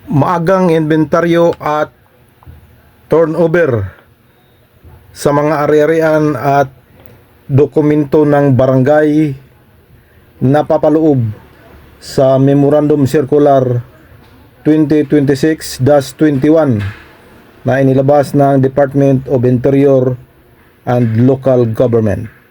maagang inventaryo at turnover sa mga ari-arian at dokumento ng barangay na papaloob sa Memorandum Circular 2026-21 na inilabas ng Department of Interior and Local Government.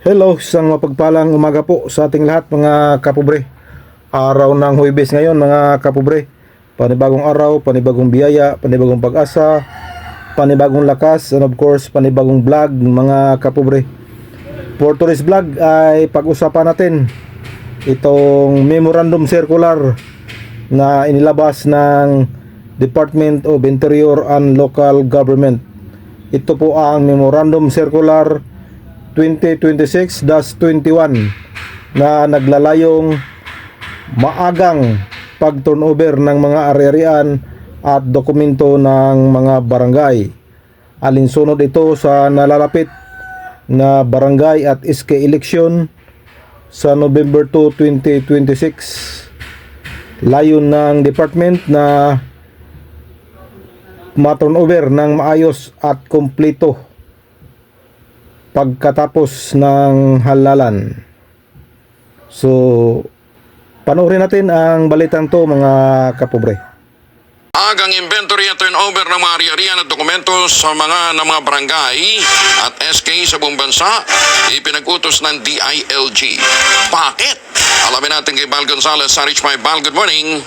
Hello, isang mapagpalang umaga po sa ating lahat mga kapobre. Araw ng Huwebes ngayon mga kapobre. Panibagong araw, panibagong biyaya, panibagong pag-asa, panibagong lakas, and of course panibagong vlog mga kapobre. For today's vlog ay pag-usapan natin itong Memorandum Circular na inilabas ng Department of Interior and Local Government. Ito po ang Memorandum Circular 2026-21 na naglalayong maagang pag-turnover ng mga ari-arian at dokumento ng mga barangay. Alinsunod ito sa nalalapit na barangay at SK election sa November 2, 2026. Layon ng department na ma-turnover ng maayos at kumpleto pagkatapos ng halalan. So, panoorin natin ang balitang to mga kapobre. Agang inventory at turnover ng mga ari-arian at dokumento sa mga barangay at SK sa buong bansa ipinag-utos ng DILG. Bakit? Alamin natin kay Val Gonzalez sa Rich My Val. Good morning.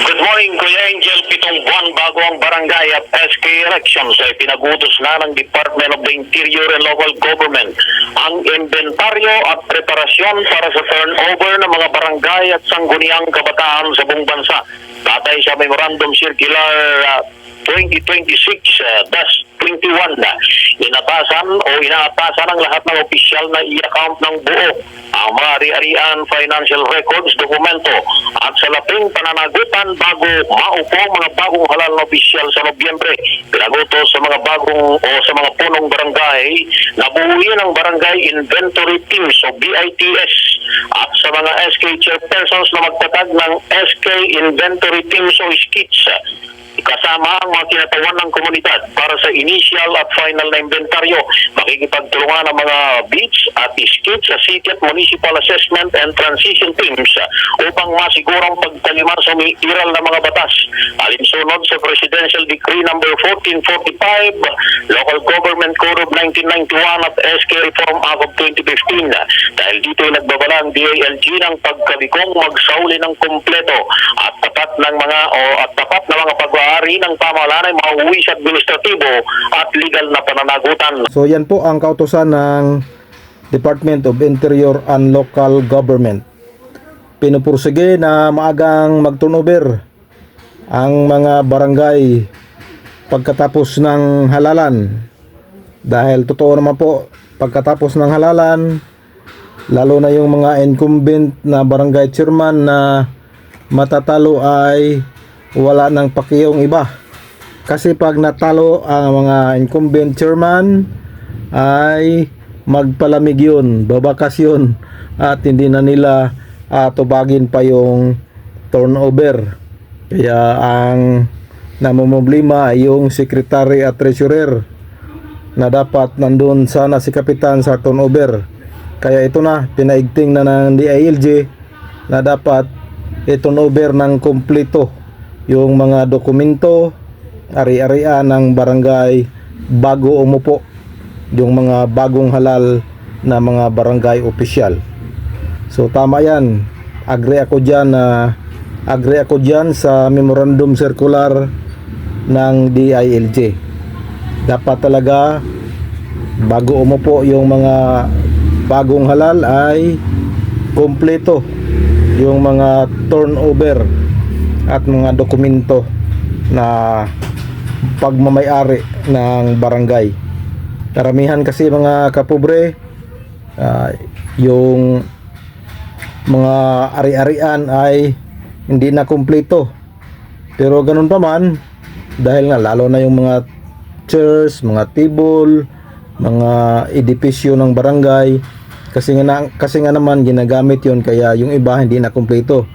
Good morning, Kuya Angel. 7 buwan bago ang barangay at SK elections ay pinagutos na ng Department of the Interior and Local Government ang inventaryo at preparasyon para sa turnover ng mga barangay at sangguniang kabataan sa buong bansa. Batay sa Memorandum Circular 2026-21 inaatasan ang lahat ng opisyal na i-account ng buo ang mga ari-arian, financial records, dokumento at salaping pananagutan bago maupo mga bagong halal na opisyal sa Nobyembre. Pinagutos sa mga sa mga punong barangay na buuin ang barangay inventory teams o BITS at sa mga SK chairpersons na magtatag ng SK inventory teams o skits kasama ang mga kinatawan ng komunidad para sa initial at final na inventaryo. Makikipagtulungan ang mga beats at skits sa city at municipal assessment and transition teams upang masigurang pagtalima sa umiiral na mga batas. Alinsunod sa Presidential Decree No. 1445, Local Government Code of 1991 at SK Reform Act of 2015. Dahil dito ay nagbabala ang DILG ng pagkabikong magsauli ng kumpleto at tapat na mga pag-aari ng pamahalaan ay mauwi sa administratibo at legal na pananagutan. So yan po ang kautusan ng Department of Interior and Local Government. Pinupursige na maagang mag-turnover ang mga barangay pagkatapos ng halalan. Dahil totoo naman po, pagkatapos ng halalan, lalo na yung mga incumbent na barangay chairman na matatalo ay wala nang pakiyong iba. Kasi pag natalo ang mga incumbent chairman ay magpalamig yun, babakas yun, at hindi na nila tubagin pa yung turnover. Kaya ang namumblema ay yung secretary at treasurer na dapat nandun sana si kapitan sa turnover. Kaya ito na, pinaigting na ng DILG na dapat i-turnover ng kumpleto yung mga dokumento, ari-arian ng barangay bago umupo yung mga bagong halal na mga barangay opisyal. So tama yan. Agree ako dyan sa Memorandum Circular ng DILG. Dapat talaga bago umupo yung mga bagong halal ay kumpleto yung mga turnover at mga dokumento na pagmamayari ng barangay. Karamihan kasi mga kapobre, yung mga ari-arian ay hindi na kumpleto. Pero ganun pa man, dahil nga lalo na yung mga chairs, mga table, mga edipisyo ng barangay, kasi nga naman ginagamit yon, kaya yung iba hindi na kumpleto.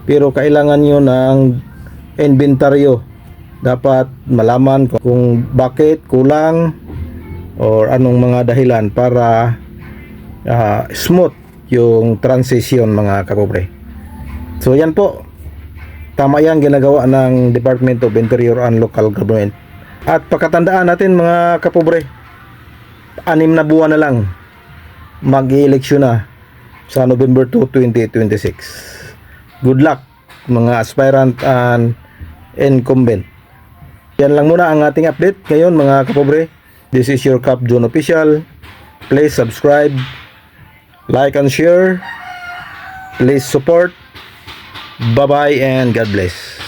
Pero kailangan yun ng inventaryo. Dapat malaman kung bakit kulang or anong mga dahilan para smooth yung transition, mga kapobre. So yan po, tama yan ginagawa ng Department of Interior and Local Government. At pagkatandaan natin, mga kapobre, 6 na buwan na lang mag-i-eleksyon na sa November 2, 2026. Good luck mga aspirant and incumbent. Yan lang muna ang ating update ngayon, mga kapobre. This is your Cap John Official. Please subscribe, like and share. Please support. Bye bye and God bless.